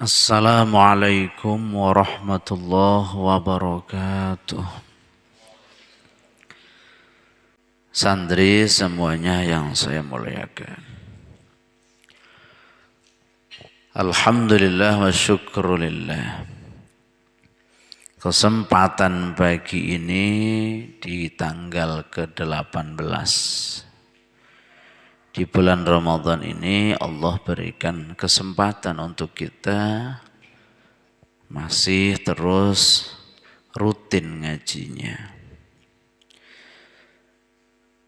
Assalamualaikum warahmatullahi wabarakatuh. Santri semuanya yang saya muliakan. Alhamdulillah wa syukrulillah. Kesempatan pagi ini di tanggal ke-18. Di bulan Ramadan ini Allah berikan kesempatan untuk kita masih terus rutin ngajinya.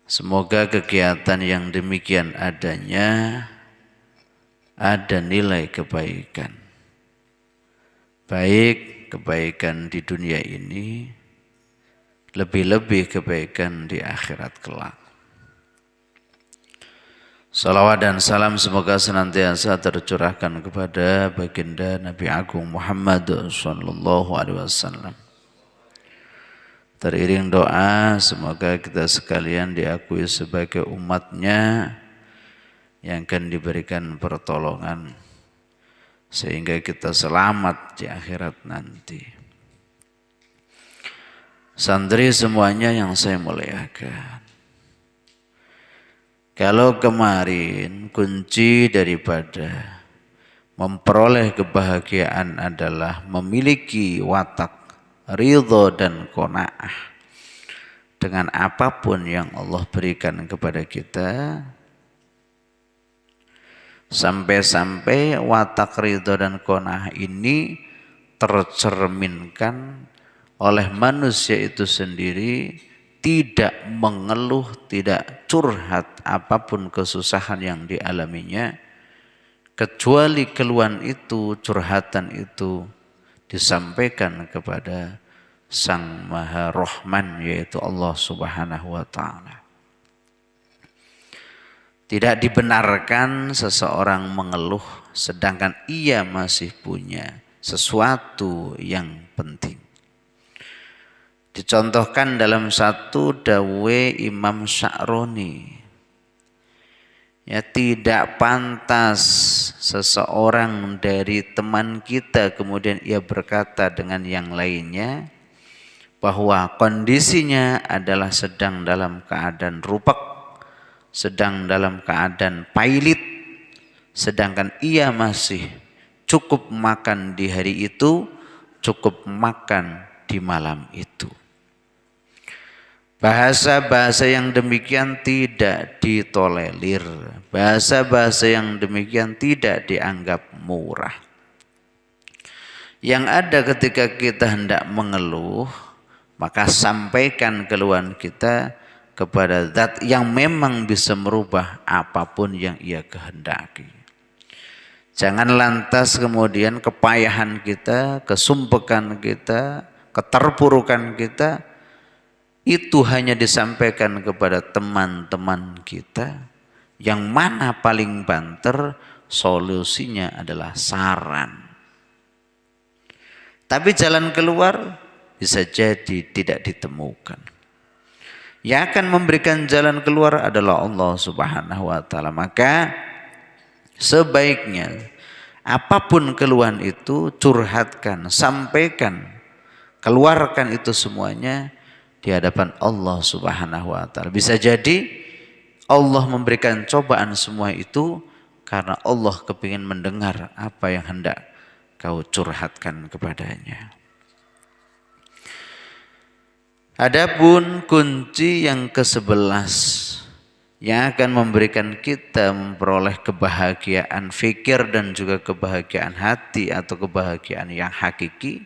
Semoga kegiatan yang demikian adanya ada nilai kebaikan. Baik kebaikan di dunia ini, lebih-lebih kebaikan di akhirat kelak. Salawat dan salam semoga senantiasa tercurahkan kepada baginda Nabi Agung Muhammad sallallahu alaihi wasallam. Teriring doa semoga kita sekalian diakui sebagai umatnya yang akan diberikan pertolongan sehingga kita selamat di akhirat nanti. Santri semuanya yang saya muliakan. Kalau kemarin kunci daripada memperoleh kebahagiaan adalah memiliki watak ridho dan qanaah dengan apapun yang Allah berikan kepada kita, sampai-sampai watak ridho dan qanaah ini tercerminkan oleh manusia itu sendiri, tidak mengeluh, tidak curhat apapun kesusahan yang dialaminya, kecuali keluhan itu, curhatan itu disampaikan kepada Sang Maha Rahman, yaitu Allah Subhanahu wa Ta'ala. Tidak dibenarkan seseorang mengeluh sedangkan ia masih punya sesuatu yang penting. Dicontohkan dalam satu dawe Imam Sya'roni. Ya, tidak pantas seseorang dari teman kita kemudian ia berkata dengan yang lainnya bahwa kondisinya adalah sedang dalam keadaan rupak, sedang dalam keadaan pailit, sedangkan ia masih cukup makan di hari itu, cukup makan di malam itu. Bahasa-bahasa yang demikian tidak ditolerir. Bahasa-bahasa yang demikian tidak dianggap murah. Yang ada ketika kita hendak mengeluh, maka sampaikan keluhan kita kepada zat yang memang bisa merubah apapun yang ia kehendaki. Jangan lantas kemudian kepayahan kita, kesumpekan kita, keterpurukan kita, itu hanya disampaikan kepada teman-teman kita yang mana paling banter, solusinya adalah saran. Tapi jalan keluar bisa jadi tidak ditemukan. Yang akan memberikan jalan keluar adalah Allah Subhanahu wa Ta'ala. Maka sebaiknya apapun keluhan itu curhatkan, sampaikan, keluarkan itu semuanya di hadapan Allah Subhanahu wa Ta'ala. Bisa jadi Allah memberikan cobaan semua itu karena Allah kepingin mendengar apa yang hendak kau curhatkan kepadanya. Adapun kunci yang ke-11 yang akan memberikan kita memperoleh kebahagiaan fikir dan juga kebahagiaan hati atau kebahagiaan yang hakiki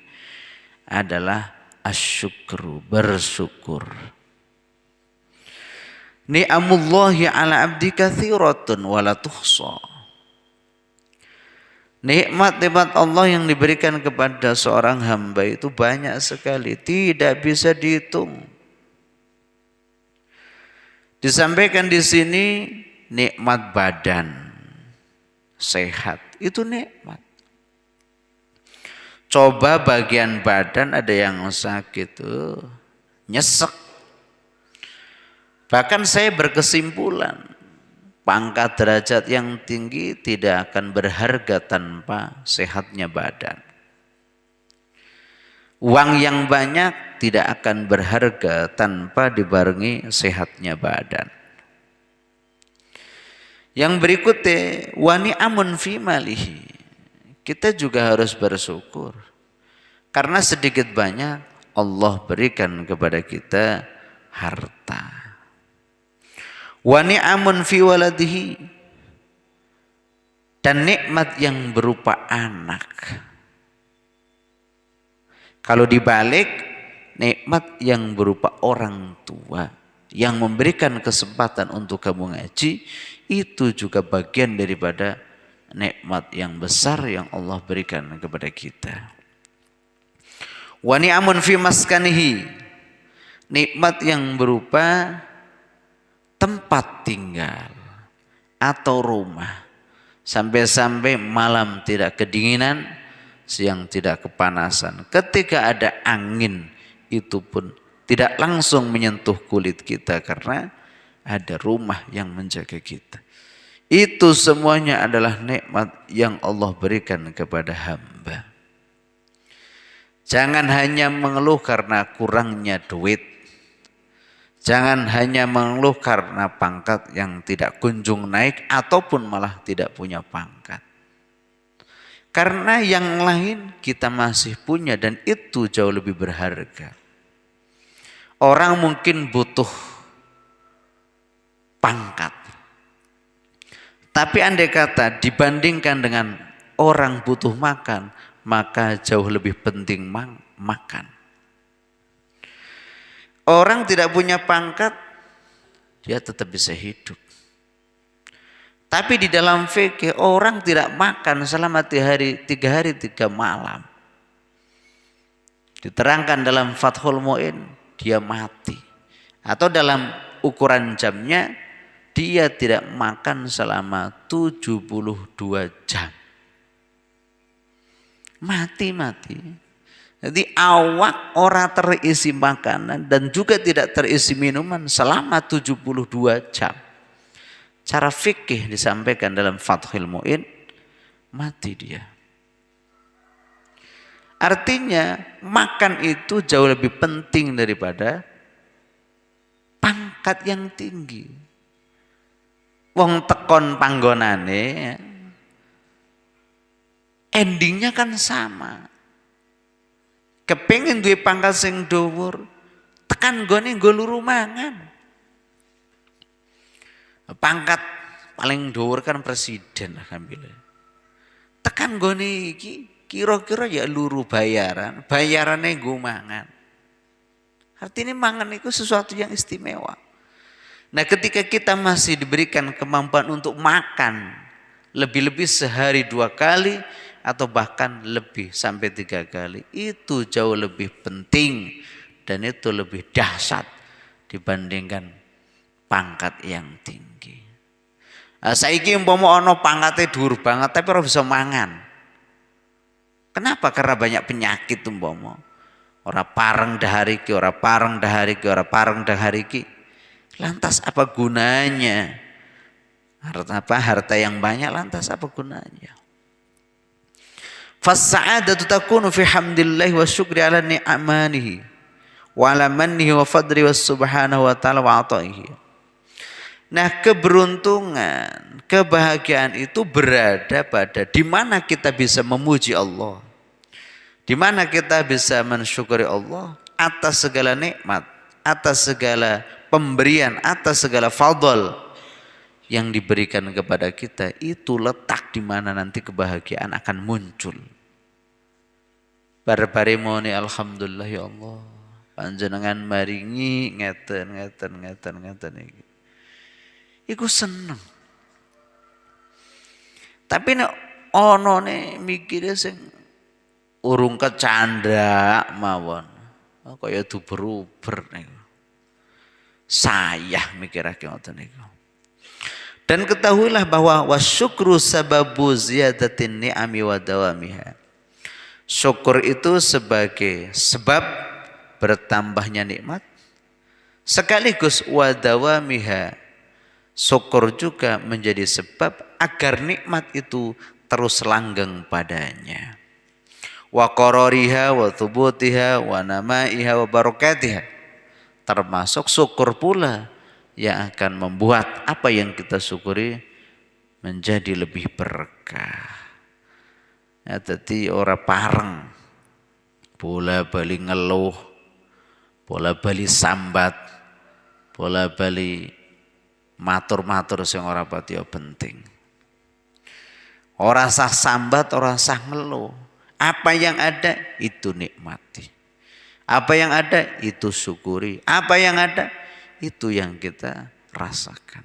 adalah asyukru, bersyukur. Ni'amullahi ala abdi katsiratun wa la tuhsa. Nikmat-nikmat Allah yang diberikan kepada seorang hamba itu banyak sekali, tidak bisa dihitung. Disampaikan di sini nikmat badan sehat, itu nikmat. Coba bagian badan ada yang sakit tuh, nyesek. Bahkan saya berkesimpulan pangkat derajat yang tinggi tidak akan berharga tanpa sehatnya badan. Uang yang banyak tidak akan berharga tanpa dibarengi sehatnya badan. Yang berikutnya, wa ni'amun fi malihi. Kita juga harus bersyukur. Karena sedikit banyak Allah berikan kepada kita harta. Wa ni'amun fi waladihi, dan nikmat yang berupa anak. Kalau dibalik, nikmat yang berupa orang tua yang memberikan kesempatan untuk kamu ngaji, itu juga bagian daripada nikmat yang besar yang Allah berikan kepada kita. Wa ni'amun fi maskanihi, nikmat yang berupa tempat tinggal atau rumah, sampai-sampai malam tidak kedinginan, siang tidak kepanasan. Ketika ada angin, itu pun tidak langsung menyentuh kulit kita karena ada rumah yang menjaga kita. Itu semuanya adalah nikmat yang Allah berikan kepada hamba. Jangan hanya mengeluh karena kurangnya duit. Jangan hanya mengeluh karena pangkat yang tidak kunjung naik ataupun malah tidak punya pangkat. Karena yang lain kita masih punya dan itu jauh lebih berharga. Orang mungkin butuh pangkat. Tapi andai kata dibandingkan dengan orang butuh makan, maka jauh lebih penting makan. Orang tidak punya pangkat, dia tetap bisa hidup. Tapi di dalam fikih orang tidak makan selama 3 hari 3 malam. Diterangkan dalam Fathul Mu'in, dia mati. Atau dalam ukuran jamnya, dia tidak makan selama 72 jam. Mati. Jadi awak ora terisi makanan dan juga tidak terisi minuman selama 72 jam. Cara fikih disampaikan dalam Fathul Mu'in, mati dia. Artinya makan itu jauh lebih penting daripada pangkat yang tinggi. Wong tekon panggonane, endingnya kan sama. Kepengen duwe pangkat sing dhuwur, tekan gone nggo luru mangan. Pangkat paling dhuwur kan presiden alhamdulillah. Tekan gone iki kira-kira ya luru bayarane nggo mangan. Artinya mangan itu sesuatu yang istimewa. Nah, ketika kita masih diberikan kemampuan untuk makan lebih-lebih sehari 2 kali atau bahkan lebih sampai 3 kali, itu jauh lebih penting dan itu lebih dahsyat dibandingkan pangkat yang tinggi. Saiki umpama ana pangkate dhuwur banget tapi ora bisa mangan. Kenapa? Karena banyak penyakit umpama. Ora pareng dahar iki, ora pareng dahar iki, ora pareng dahar iki. Lantas apa gunanya? Harta yang banyak lantas apa gunanya? Fas-sa'adatu takunu fi hamdillahi wa syukri ala ni'amanihi wa ala mannihi wa fadli wa subhanahu wa ta'ala wa ata'ihi. Nah, keberuntungan, kebahagiaan itu berada pada di mana kita bisa memuji Allah. Di mana kita bisa mensyukuri Allah atas segala nikmat, atas segala pemberian, atas segala fadl yang diberikan kepada kita. Itu letak di mana nanti kebahagiaan akan muncul. Barbari moni alhamdulillah ya Allah, panjenengan maringi ngeten iki. Iku seneng. Tapi nek ana ne mikire sing urung kecanda mawon, kaya duber-uber niku. Sayah mikirake ngoten niku. Dan ketahuilah bahwa wasyukru sababu ziyadatin ni'ami wa dawamiha. Syukur itu sebagai sebab bertambahnya nikmat sekaligus wa dawamiha, Syukur juga menjadi sebab agar nikmat itu terus langgeng padanya. Wa qarariha wa thubutiha wa namaiha wa barakatiha. Termasuk syukur pula yang akan membuat apa yang kita syukuri menjadi lebih berkah. Ya, jadi orang pareng bola bali ngeluh, bola bali sambat, bola bali matur-matur sing ora pati penting. Ora sah sambat, ora sah ngeluh. Apa yang ada itu nikmati. Apa yang ada itu syukuri. Apa yang ada itu yang kita rasakan.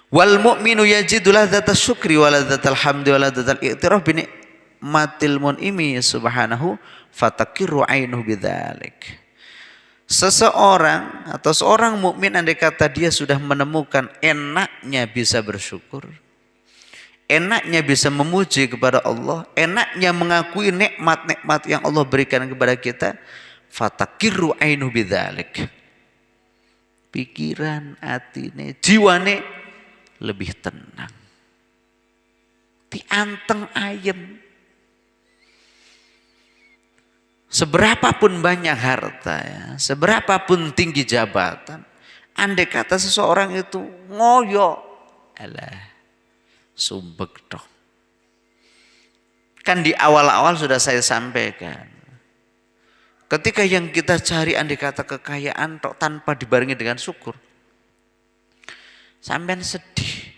Wal mu'minu yajidu ladzata syukri wa ladzatal hamdi wa ladzatal i'tiraf bi ni'matil mun'imi subhanahu fatakiru ainuhu bidzalik. Seseorang atau seorang mukmin andai kata dia sudah menemukan enaknya bisa bersyukur, enaknya bisa memuji kepada Allah, enaknya mengakui nikmat-nikmat yang Allah berikan kepada kita, fatakiru ainu bidzalik. Pikiran, atine, jiwane lebih tenang. Dianteng ayem. Seberapapun banyak harta ya, seberapapun tinggi jabatan, andai kata seseorang itu ngoyo, alah, sumbek dong. Kan di awal-awal sudah saya sampaikan. Ketika yang kita cari andai kata kekayaan tanpa dibarengi dengan syukur, sampean sedih.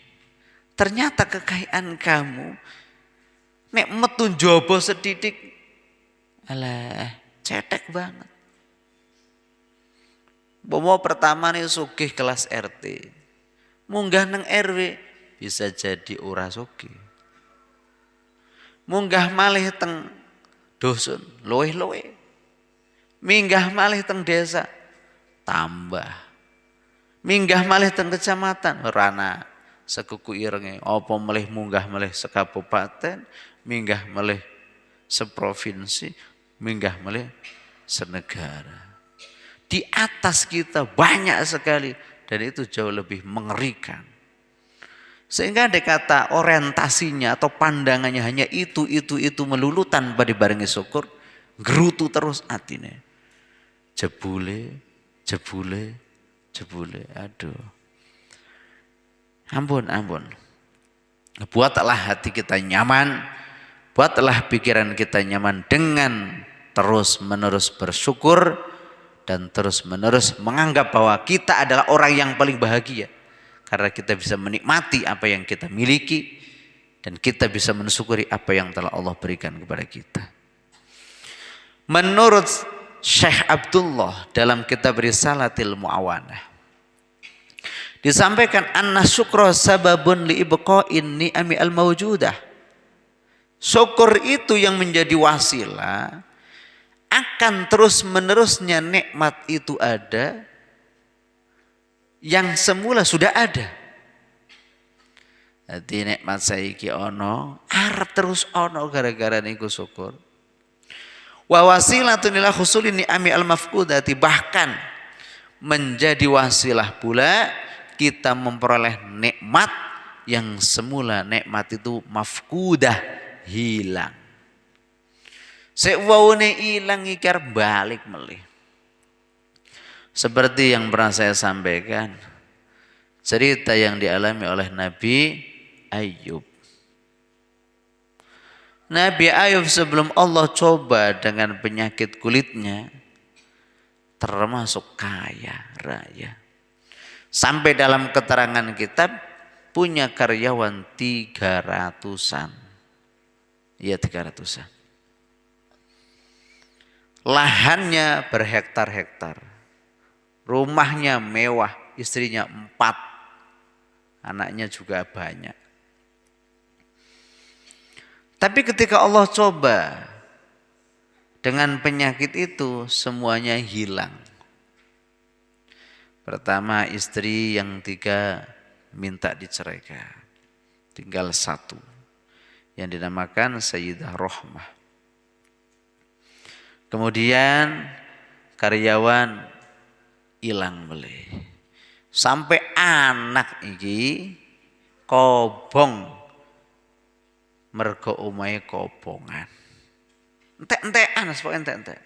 Ternyata kekayaan kamu nek metu njaba sedidik, alah, cetek banget. Bomo pertama nih sugih kelas RT, munggah neng RW bisa jadi ora sugih. Munggah malih teng dusun, luweh-luweh. Minggah malih teng desa, tambah. Minggah malih teng kecamatan, rana sekuku irenge. Apa malih munggah malih sekabupaten, minggah malih seprovinsi, minggah malih senegara. Di atas kita banyak sekali dan itu jauh lebih mengerikan. Sehingga ada kata orientasinya atau pandangannya hanya itu melulu tanpa dibarengi syukur, gerutu terus atine. Jebule, aduh. Ampun. Buatlah hati kita nyaman, buatlah pikiran kita nyaman dengan terus-menerus bersyukur dan terus-menerus menganggap bahwa kita adalah orang yang paling bahagia. Karena kita bisa menikmati apa yang kita miliki dan kita bisa mensyukuri apa yang telah Allah berikan kepada kita. Menurut Syekh Abdullah dalam kitab Risalatil Mu'awanah disampaikan anna syukra sababun li ibqa'in ni'ami al-mawjudah. Syukur itu yang menjadi wasilah akan terus-menerusnya nikmat itu ada yang semula sudah ada. Jadi nikmat saiki ono, arep terus ono gara-gara niku syukur. Wa wasilatun ila husuli ni'ami al-mafqudati, bahkan menjadi wasilah pula kita memperoleh nikmat yang semula nikmat itu mafqudah, hilang. Sek waune ilang ikar balik melih. Seperti yang pernah saya sampaikan, cerita yang dialami oleh Nabi Ayub. Nabi Ayub sebelum Allah coba dengan penyakit kulitnya, termasuk kaya raya. Sampai dalam keterangan kitab punya karyawan 300-an. Iya 300-an. Lahannya berhektar-hektar. Rumahnya mewah, istrinya 4, anaknya juga banyak. Tapi ketika Allah coba dengan penyakit itu, semuanya hilang. Pertama istri yang 3 minta diceraikan, tinggal 1 yang dinamakan Sayyidah Rohmah. Kemudian karyawan hilang meleh. Sampai anak iki kobong mergo omahe kobongan. Entek-entekan, sepok entek-entek.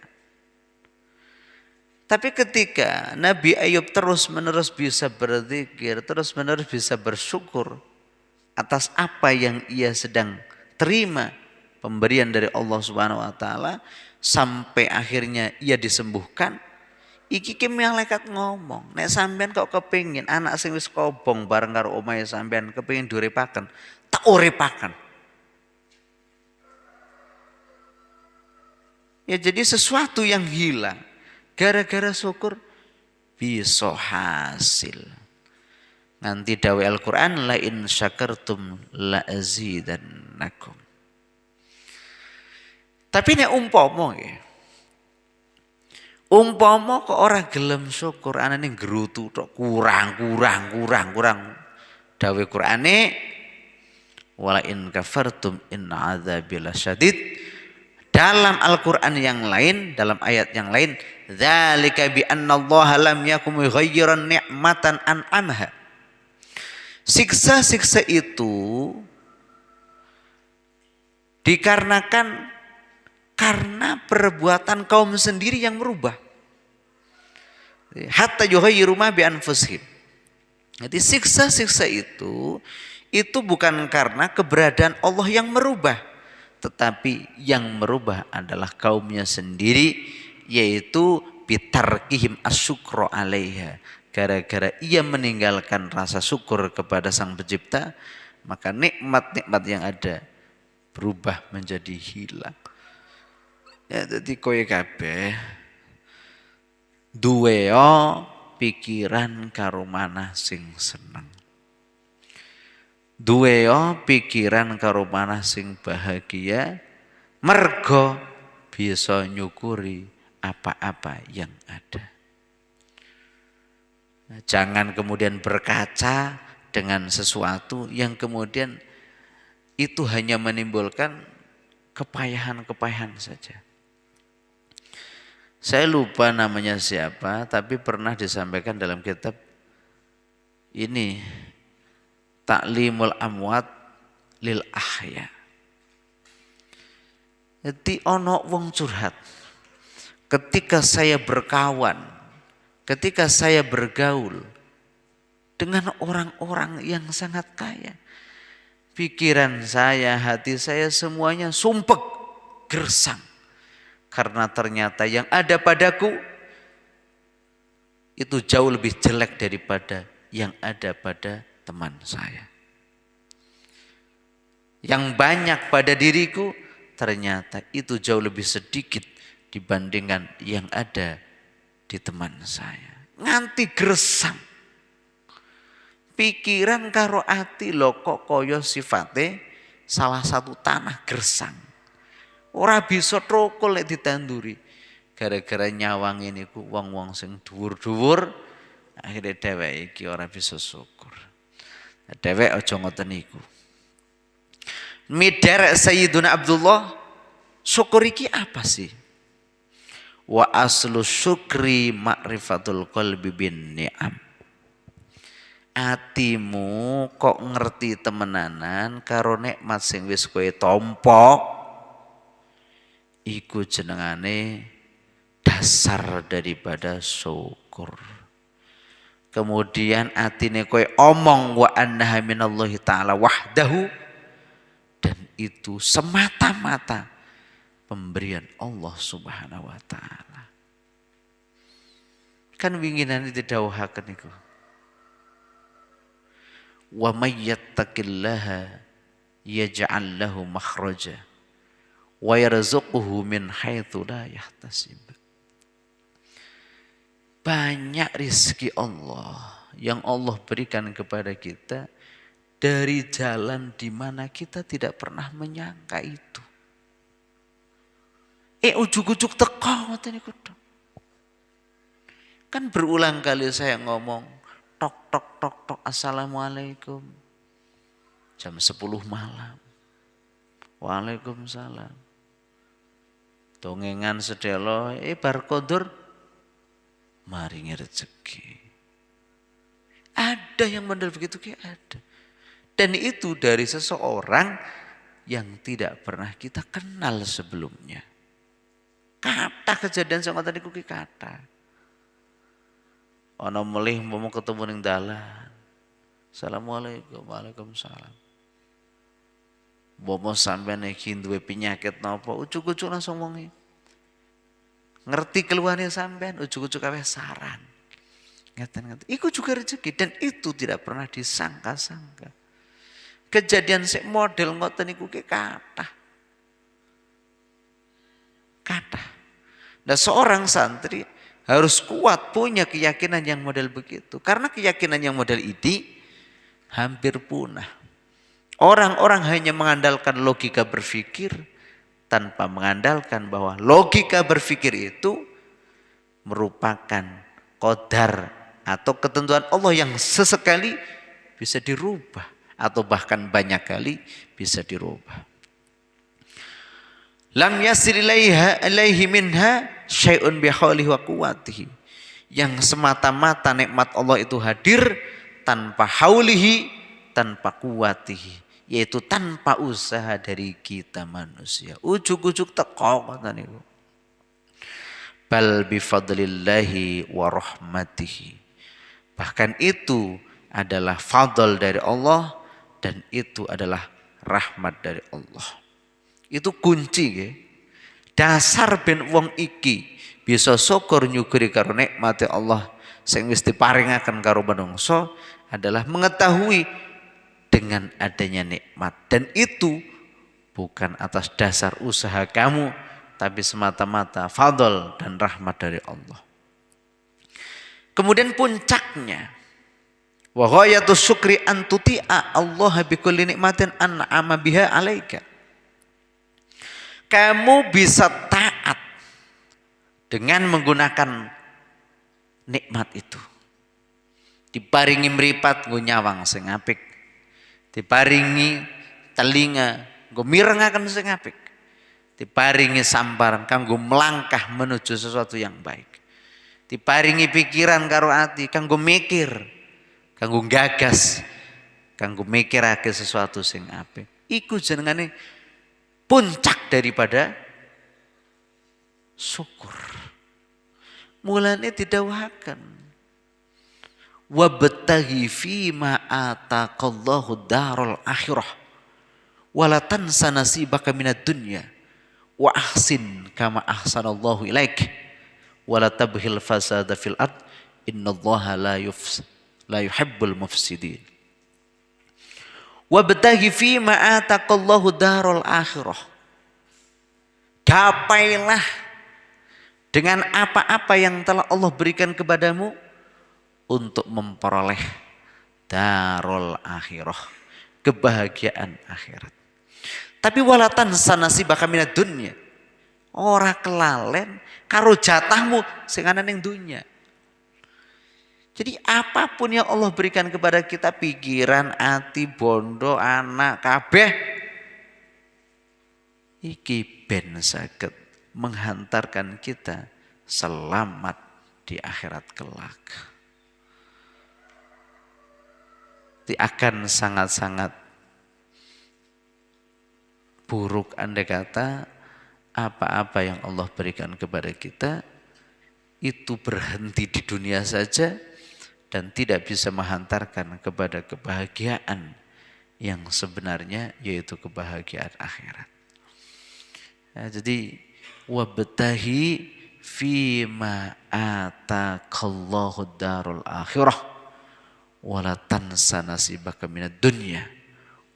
Tapi ketika Nabi Ayub terus-menerus bisa berzikir, terus-menerus bisa bersyukur atas apa yang ia sedang terima, pemberian dari Allah Subhanahu wa taala, sampai akhirnya ia disembuhkan. Iki ki malaikat ngomong, nek sampean kok kepingin anak sing wis kobong bareng karo omahe sampean kepingin diuripaken, tak uripaken. Ya jadi sesuatu yang hilang gara-gara syukur bisa hasil. Nanti dawai Al-Qur'an la in syakartum la azidannakum. Tapi nek umpama ya, umpama kok ora gelem syukur anane ngrutu tok kurang. Dawe Qur'ane wala in kafartum in adzabi lasyadid. Dalam Al-Qur'an yang lain, dalam ayat yang lain, dzalika bi annallaha lam yakum yughayyiran ni'matan an'amha. Siksa-siksa itu dikarenakan karena perbuatan kaum sendiri yang merubah. Hatta yughayyiru ma bi anfusihim. Jadi siksa-siksa itu bukan karena keberadaan Allah yang merubah, tetapi yang merubah adalah kaumnya sendiri, yaitu bitarkihim asyukra 'alaiha. Gara-gara ia meninggalkan rasa syukur kepada Sang Pencipta, maka nikmat-nikmat yang ada berubah menjadi hilang. Ya dadi kowe kabeh duwe pikiran karo manah sing seneng. Duwe pikiran karo manah sing bahagia mergo bisa nyukuri apa-apa yang ada. Nah, jangan kemudian berkaca dengan sesuatu yang kemudian itu hanya menimbulkan kepayahan-kepayahan saja. Saya lupa namanya siapa, tapi pernah disampaikan dalam kitab ini, Ta'limul Amwat lil Ahya. Jadi ono wong curhat. Ketika saya berkawan, ketika saya bergaul dengan orang-orang yang sangat kaya, pikiran saya, hati saya semuanya sumpek, gersang. Karena ternyata yang ada padaku itu jauh lebih jelek daripada yang ada pada teman saya. Yang banyak pada diriku ternyata itu jauh lebih sedikit dibandingkan yang ada di teman saya. Nganti gersang. Pikiran karo ati lho kok kaya sifate salah satu tanah gersang. Ora bisa trokol lek ditanduri. Gara-gara nyawang ini ku wong-wong sing dhuwur-dhuwur, akhirnya dhewek iki ora bisa syukur. Dhewek aja ngoten niku. Miderek Sayyiduna Abdullah, syukur iki apa sih? Wa aslu syukri ma'rifatul qalbi bin ni'am. Atimu kok ngerti temenanan karo nikmat sing wis kowe tampa, iku jenengane dasar daripada syukur. Kemudian atine kowe omong wa annaha minallahi ta'ala wahdahu, dan itu semata-mata pemberian Allah Subhanahu wa taala. Kan winginane didhawuhaken iku. Wa may yattaqillaha yaj'al lahu makhraja wa yarzuquhu min haitsu la yahtasib. Banyak rizki Allah yang Allah berikan kepada kita dari jalan di mana kita tidak pernah menyangka itu. Ujuk-ujuk teko ngoten niku. Kan berulang kali saya ngomong tok tok tok tok assalamualaikum jam 10 malam. Waalaikumsalam. Dongengan sedelo bar kondur maringi rezeki. ada yang model begitu, ada. Dan itu dari seseorang yang tidak pernah kita kenal sebelumnya. Kata kejadian sing ngoten niku ki kata. Ana melih mau ketemu ning dalan. Assalamualaikum, waalaikumsalam. Bomo sampean iki duwe penyakit napa? Ujug-ujug langsung wonge. Ngerti keluhannya sampean, ujug-ujug kabeh saran. Ngeten-ngeten. Iku juga rezeki dan itu tidak pernah disangka-sangka. Kejadian sik model ngoten niku ki kathah. Kathah. Nah, seorang santri harus kuat punya keyakinan yang model begitu. Karena keyakinan yang model ini hampir punah. Orang-orang hanya mengandalkan logika berpikir tanpa mengandalkan bahwa logika berpikir itu merupakan qadar atau ketentuan Allah yang sesekali bisa dirubah atau bahkan banyak kali bisa dirubah. Lam yasil ilaihi minha syai'un bihaulihi wa quwwatihi. Yang semata-mata nikmat Allah itu hadir tanpa haulihi, tanpa kuwatihi, yaitu tanpa usaha dari kita manusia. Ujug-ujug teko ngoten niku. Bal bifadlillahi wa rahmatihi. Bahkan itu adalah fadl dari Allah dan itu adalah rahmat dari Allah. Itu kunci ya. Dasar ben wong iki bisa syukur nyukuri karo nikmate Allah sing wis diparingaken karo manungsa adalah mengetahui dengan adanya nikmat dan itu bukan atas dasar usaha kamu tapi semata-mata fadl dan rahmat dari Allah. Kemudian puncaknya wa ghayatus syukri an tuti'a Allah bi kulli nikmatin an'ama biha 'alaika. Kamu bisa taat dengan menggunakan nikmat itu. Diparingi mripat nggo nyawang sing apik. Diparingi telinga nggo mirengaken sing apik. Diparingi sambaran kanggo melangkah menuju sesuatu yang baik. Diparingi pikiran karo ati kanggo mikir, kanggo gagas, kanggo mikirake sesuatu sing apik. Iku jenengane puncak daripada syukur. Mulane didhawuhaken wabtaghi fima ataqallahu darul akhirah wala tansa nasibaka minad dunya wa ahsin kama ahsanallahu ilaik wala tabghil fasada fil ard innallaha la yuhibbul mufsidin. Wabtaghi fima ataqallahu darul akhirah. Gapailah dengan apa-apa yang telah Allah berikan kepadamu untuk memperoleh darul akhirah, kebahagiaan akhirat. Tapi walatan sanasibaka minad dunya. Ora kelalen karo jatahmu sing ana ning dunya. Jadi apapun yang Allah berikan kepada kita, pikiran, hati, bondo, anak, kabeh, iki ben saged menghantarkan kita selamat di akhirat kelak. Akan sangat-sangat buruk andai kata apa-apa yang Allah berikan kepada kita itu berhenti di dunia saja dan tidak bisa menghantarkan kepada kebahagiaan yang sebenarnya yaitu kebahagiaan akhirat. Ya, jadi wabtahi fima ataqallahu darul akhirah wala tansa nasibaka minad dunya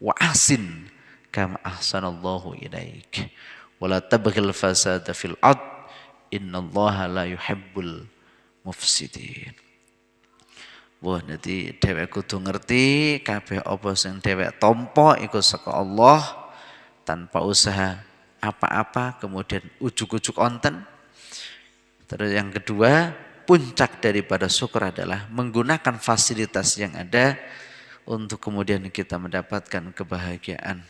wa ahsin kama ahsanallahu ilaik wala tabghil fasada fil ard innallaha la yuhibbul mufsidin. Wah, nanti dhewek kudu ngerti kabeh apa sing dhewek tampa iku saka Allah tanpa usaha apa-apa, kemudian ujug-ujug onten. Terus yang kedua, puncak daripada syukur adalah menggunakan fasilitas yang ada untuk kemudian kita mendapatkan kebahagiaan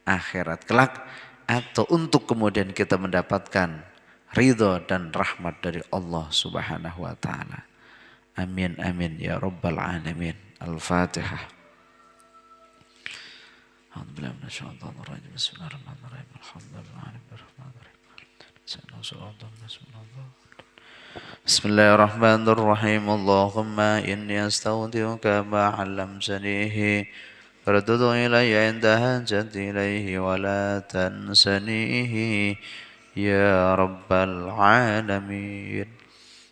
akhirat kelak atau untuk kemudian kita mendapatkan ridho dan rahmat dari Allah Subhanahu wa taala. Amin amin ya rabbal alamin. Al-Fatihah. Alhamdulillah minasyaitonir rajim. Bismillahirrahmanirrahim. Alhamdulillah. Bismillahirrahmanirrahim. Allahumma inni astaghfiruka ma 'allamtanihi fardudu ilayya inda hajati ilayhi wa la tansanihi ya rabbal alamin.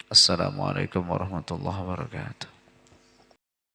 Assalamualaikum warahmatullahi wabarakatuh.